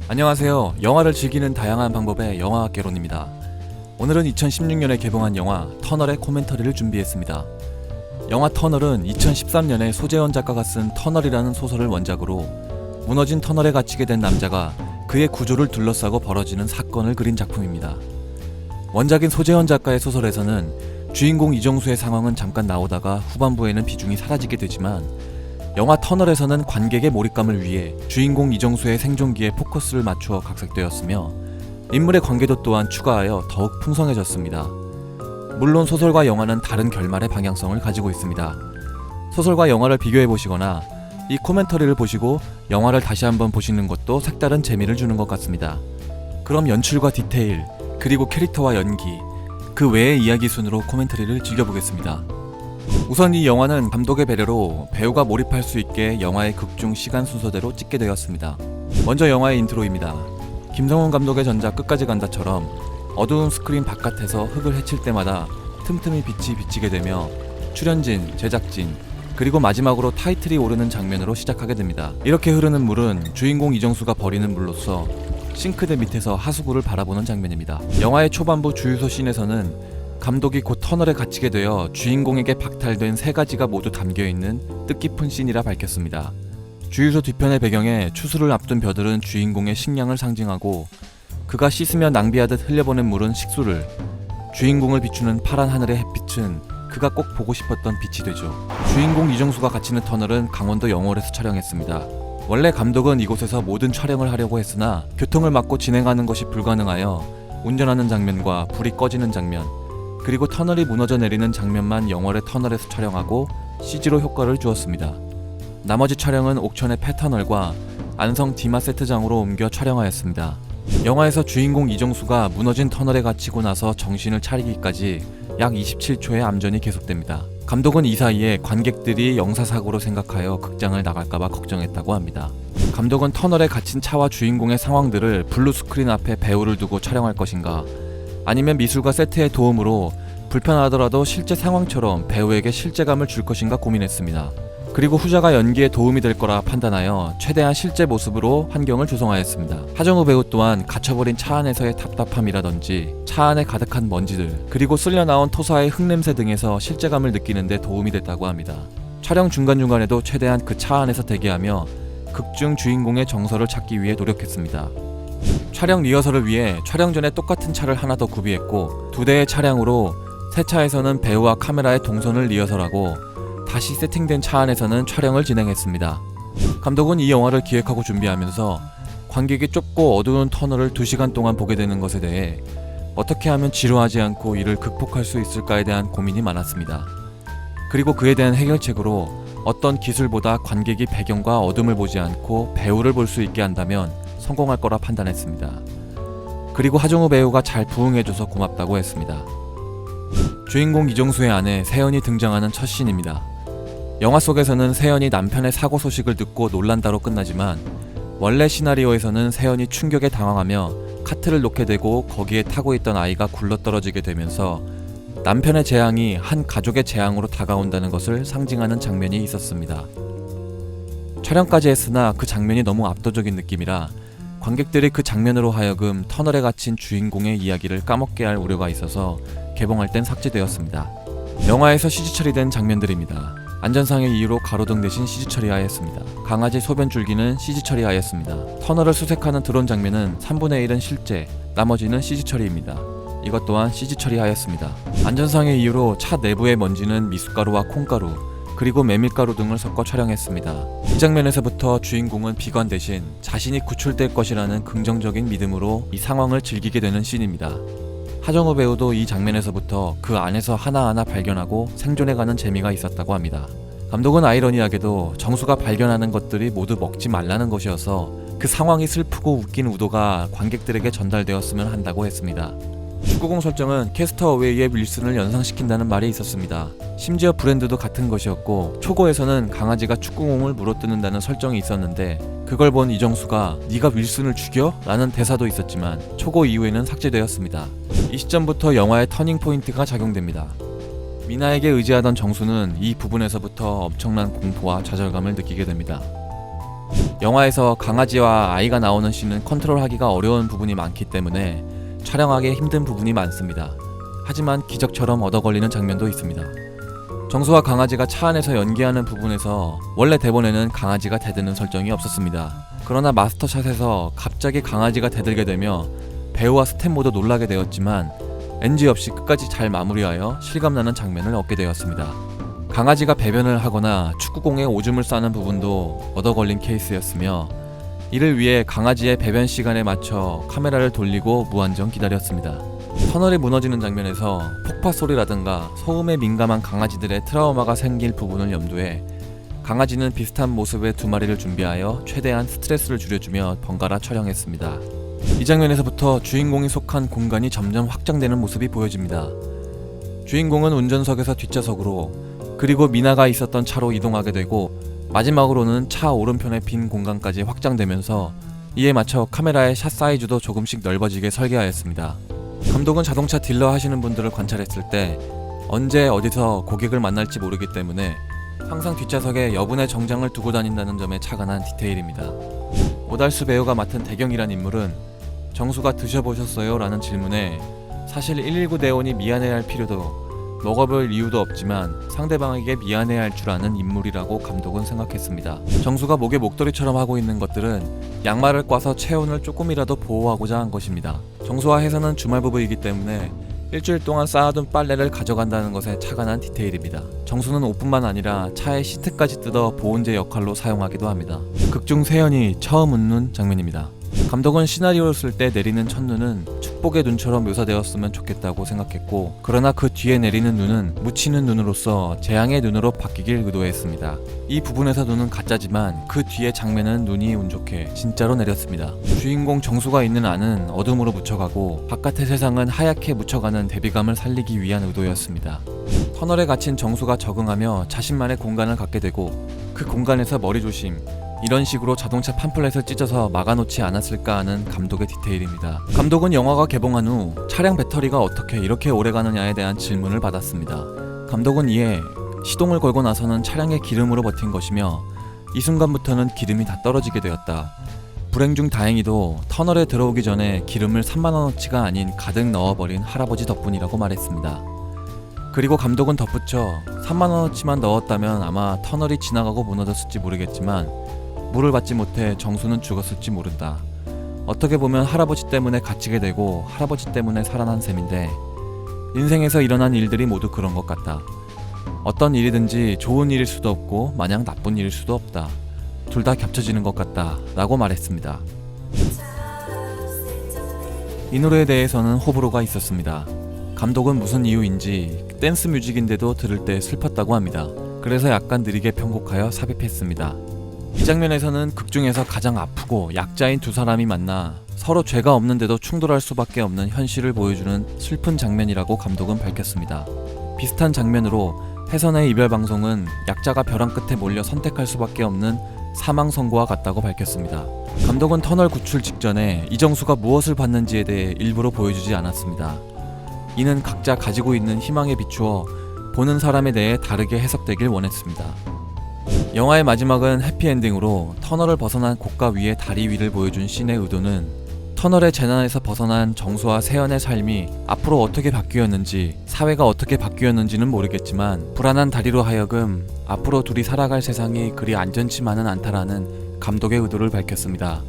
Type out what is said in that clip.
안녕하세요. 영화를 즐기는 다양한 방법의 영화학개론입니다. 오늘은 2016년에 개봉한 영화 터널의 코멘터리를 준비했습니다. 영화 터널은 2013년에 소재원 작가가 쓴 터널이라는 소설을 원작으로 무너진 터널에 갇히게 된 남자가 그의 구조를 둘러싸고 벌어지는 사건을 그린 작품입니다. 원작인 소재원 작가의 소설에서는 주인공 이정수의 상황은 잠깐 나오다가 후반부에는 비중이 사라지게 되지만 영화 터널에서는 관객의 몰입감을 위해 주인공 이정수의 생존기에 포커스를 맞추어 각색되었으며 인물의 관계도 또한 추가하여 더욱 풍성해졌습니다. 물론 소설과 영화는 다른 결말의 방향성을 가지고 있습니다. 소설과 영화를 비교해보시거나 이 코멘터리를 보시고 영화를 다시 한번 보시는 것도 색다른 재미를 주는 것 같습니다. 그럼 연출과 디테일, 그리고 캐릭터와 연기, 그 외의 이야기 순으로 코멘터리를 즐겨보겠습니다. 우선 이 영화는 감독의 배려로 배우가 몰입할 수 있게 영화의 극중 시간 순서대로 찍게 되었습니다. 먼저 영화의 인트로입니다. 김성훈 감독의 전작 끝까지 간다처럼 어두운 스크린 바깥에서 흙을 헤칠 때마다 틈틈이 빛이 비치게 되며 출연진, 제작진, 그리고 마지막으로 타이틀이 오르는 장면으로 시작하게 됩니다. 이렇게 흐르는 물은 주인공 이정수가 버리는 물로서 싱크대 밑에서 하수구를 바라보는 장면입니다. 영화의 초반부 주유소 씬에서는 감독이 곧 터널에 갇히게 되어 주인공에게 박탈된 세 가지가 모두 담겨있는 뜻깊은 씬이라 밝혔습니다. 주유소 뒤편의 배경에 추수를 앞둔 벼들은 주인공의 식량을 상징하고 그가 씻으며 낭비하듯 흘려보낸 물은 식수를, 주인공을 비추는 파란 하늘의 햇빛은 그가 꼭 보고 싶었던 빛이 되죠. 주인공 이정수가 갇히는 터널은 강원도 영월에서 촬영했습니다. 원래 감독은 이곳에서 모든 촬영을 하려고 했으나 교통을 막고 진행하는 것이 불가능하여 운전하는 장면과 불이 꺼지는 장면, 그리고 터널이 무너져 내리는 장면만 영월의 터널에서 촬영하고 CG로 효과를 주었습니다. 나머지 촬영은 옥천의 폐터널과 안성 디마세트장으로 옮겨 촬영하였습니다. 영화에서 주인공 이정수가 무너진 터널에 갇히고 나서 정신을 차리기까지 약 27초의 암전이 계속됩니다. 감독은 이 사이에 관객들이 영사사고로 생각하여 극장을 나갈까봐 걱정했다고 합니다. 감독은 터널에 갇힌 차와 주인공의 상황들을 블루스크린 앞에 배우를 두고 촬영할 것인가, 아니면 미술과 세트의 도움으로 불편하더라도 실제 상황처럼 배우에게 실제감을 줄 것인가 고민했습니다. 그리고 후자가 연기에 도움이 될 거라 판단하여 최대한 실제 모습으로 환경을 조성하였습니다. 하정우 배우 또한 갇혀버린 차 안에서의 답답함이라든지 차 안에 가득한 먼지들, 그리고 쓸려 나온 토사의 흙냄새 등에서 실제감을 느끼는 데 도움이 됐다고 합니다. 촬영 중간중간에도 최대한 그 차 안에서 대기하며 극중 주인공의 정서를 찾기 위해 노력했습니다. 촬영 리허설을 위해 촬영 전에 똑같은 차를 하나 더 구비했고, 두 대의 차량으로 새 차에서는 배우와 카메라의 동선을 리허설하고 다시 세팅된 차 안에서는 촬영을 진행했습니다. 감독은 이 영화를 기획하고 준비하면서 관객이 좁고 어두운 터널을 2시간 동안 보게 되는 것에 대해 어떻게 하면 지루하지 않고 이를 극복할 수 있을까에 대한 고민이 많았습니다. 그리고 그에 대한 해결책으로 어떤 기술보다 관객이 배경과 어둠을 보지 않고 배우를 볼 수 있게 한다면 성공할 거라 판단했습니다. 그리고 하정우 배우가 잘 부응해줘서 고맙다고 했습니다. 주인공 이정수의 아내 세연이 등장하는 첫 씬입니다. 영화 속에서는 세연이 남편의 사고 소식을 듣고 놀란다로 끝나지만 원래 시나리오에서는 세연이 충격에 당황하며 카트를 놓게 되고 거기에 타고 있던 아이가 굴러떨어지게 되면서 남편의 재앙이 한 가족의 재앙으로 다가온다는 것을 상징하는 장면이 있었습니다. 촬영까지 했으나 그 장면이 너무 압도적인 느낌이라 관객들이 그 장면으로 하여금 터널에 갇힌 주인공의 이야기를 까먹게 할 우려가 있어서 개봉할 땐 삭제되었습니다. 영화에서 CG 처리된 장면들입니다. 안전상의 이유로 가로등 대신 CG 처리하였습니다. 강아지 소변 줄기는 CG 처리하였습니다. 터널을 수색하는 드론 장면은 3분의 1은 실제, 나머지는 CG 처리입니다. 이것 또한 CG 처리하였습니다. 안전상의 이유로 차 내부의 먼지는 미숫가루와 콩가루, 그리고 메밀가루 등을 섞어 촬영했습니다. 이 장면에서부터 주인공은 비관 대신 자신이 구출될 것이라는 긍정적인 믿음으로 이 상황을 즐기게 되는 씬입니다. 하정우 배우도 이 장면에서부터 그 안에서 하나하나 발견하고 생존해가는 재미가 있었다고 합니다. 감독은 아이러니하게도 정수가 발견하는 것들이 모두 먹지 말라는 것이어서 그 상황이 슬프고 웃긴 우도가 관객들에게 전달되었으면 한다고 했습니다. 축구공 설정은 캐스터 어웨이의 윌슨을 연상시킨다는 말이 있었습니다. 심지어 브랜드도 같은 것이었고, 초고에서는 강아지가 축구공을 물어뜯는다는 설정이 있었는데 그걸 본 이정수가 "네가 윌슨을 죽여?" 라는 대사도 있었지만 초고 이후에는 삭제되었습니다. 이 시점부터 영화의 터닝 포인트가 작용됩니다. 미나에게 의지하던 정수는 이 부분에서부터 엄청난 공포와 좌절감을 느끼게 됩니다. 영화에서 강아지와 아이가 나오는 씬은 컨트롤하기가 어려운 부분이 많기 때문에 촬영하기 힘든 부분이 많습니다. 하지만 기적처럼 얻어걸리는 장면도 있습니다. 정수와 강아지가 차 안에서 연기하는 부분에서 원래 대본에는 강아지가 대드는 설정이 없었습니다. 그러나 마스터샷에서 갑자기 강아지가 대들게 되며 배우와 스텝 모두 놀라게 되었지만 NG 없이 끝까지 잘 마무리하여 실감나는 장면을 얻게 되었습니다. 강아지가 배변을 하거나 축구공에 오줌을 싸는 부분도 얻어걸린 케이스였으며 이를 위해 강아지의 배변 시간에 맞춰 카메라를 돌리고 무한정 기다렸습니다. 터널이 무너지는 장면에서 폭파 소리라든가 소음에 민감한 강아지들의 트라우마가 생길 부분을 염두해 강아지는 비슷한 모습의 2마리를 준비하여 최대한 스트레스를 줄여주며 번갈아 촬영했습니다. 이 장면에서부터 주인공이 속한 공간이 점점 확장되는 모습이 보여집니다. 주인공은 운전석에서 뒷좌석으로 그리고 미나가 있었던 차로 이동하게 되고 마지막으로는 차 오른편의 빈 공간까지 확장되면서 이에 맞춰 카메라의 샷 사이즈도 조금씩 넓어지게 설계하였습니다. 감독은 자동차 딜러 하시는 분들을 관찰했을 때 언제 어디서 고객을 만날지 모르기 때문에 항상 뒷좌석에 여분의 정장을 두고 다닌다는 점에 착안한 디테일입니다. 오달수 배우가 맡은 대경이란 인물은 정수가 드셔보셨어요? 라는 질문에 사실 119 대원이 미안해할 필요도 먹어볼 이유도 없지만 상대방에게 미안해할 줄 아는 인물이라고 감독은 생각했습니다. 정수가 목에 목도리처럼 하고 있는 것들은 양말을 꽈서 체온을 조금이라도 보호하고자 한 것입니다. 정수와 혜선은 주말 부부이기 때문에 일주일 동안 쌓아둔 빨래를 가져간다는 것에 착안한 디테일입니다. 정수는 옷뿐만 아니라 차의 시트까지 뜯어 보온재 역할로 사용하기도 합니다. 극중 세연이 처음 웃는 장면입니다. 감독은 시나리오를 쓸 때 내리는 첫눈은 축복의 눈처럼 묘사되었으면 좋겠다고 생각했고 그러나 그 뒤에 내리는 눈은 묻히는 눈으로서 재앙의 눈으로 바뀌길 의도했습니다. 이 부분에서 눈은 가짜지만 그 뒤의 장면은 눈이 운 좋게 진짜로 내렸습니다. 주인공 정수가 있는 안은 어둠으로 묻혀가고 바깥의 세상은 하얗게 묻혀가는 대비감을 살리기 위한 의도였습니다. 터널에 갇힌 정수가 적응하며 자신만의 공간을 갖게 되고 그 공간에서 머리조심 이런 식으로 자동차 팜플렛을 찢어서 막아놓지 않았을까 하는 감독의 디테일입니다. 감독은 영화가 개봉한 후 차량 배터리가 어떻게 이렇게 오래가느냐에 대한 질문을 받았습니다. 감독은 이에 시동을 걸고 나서는 차량의 기름으로 버틴 것이며 이 순간부터는 기름이 다 떨어지게 되었다. 불행 중 다행히도 터널에 들어오기 전에 기름을 3만원어치가 아닌 가득 넣어버린 할아버지 덕분이라고 말했습니다. 그리고 감독은 덧붙여 3만원어치만 넣었다면 아마 터널이 지나가고 무너졌을지 모르겠지만 물을 받지 못해 정수는 죽었을지 모른다. 어떻게 보면 할아버지 때문에 갇히게 되고 할아버지 때문에 살아난 셈인데 인생에서 일어난 일들이 모두 그런 것 같다. 어떤 일이든지 좋은 일일 수도 없고 마냥 나쁜 일일 수도 없다. 둘 다 겹쳐지는 것 같다 라고 말했습니다. 이 노래에 대해서는 호불호가 있었습니다. 감독은 무슨 이유인지 댄스 뮤직인데도 들을 때 슬펐다고 합니다. 그래서 약간 느리게 편곡하여 삽입했습니다. 이 장면에서는 극중에서 가장 아프고 약자인 두 사람이 만나 서로 죄가 없는데도 충돌할 수밖에 없는 현실을 보여주는 슬픈 장면이라고 감독은 밝혔습니다. 비슷한 장면으로 혜선의 이별 방송은 약자가 벼랑 끝에 몰려 선택할 수밖에 없는 사망 선고와 같다고 밝혔습니다. 감독은 터널 구출 직전에 이정수가 무엇을 받는지에 대해 일부러 보여주지 않았습니다. 이는 각자 가지고 있는 희망에 비추어 보는 사람에 대해 다르게 해석되길 원했습니다. 영화의 마지막은 해피엔딩으로 터널을 벗어난 고가 위의 다리 위를 보여준 씬의 의도는 터널의 재난에서 벗어난 정수와 세연의 삶이 앞으로 어떻게 바뀌었는지 사회가 어떻게 바뀌었는지는 모르겠지만 불안한 다리로 하여금 앞으로 둘이 살아갈 세상이 그리 안전치만은 않다라는 감독의 의도를 밝혔습니다.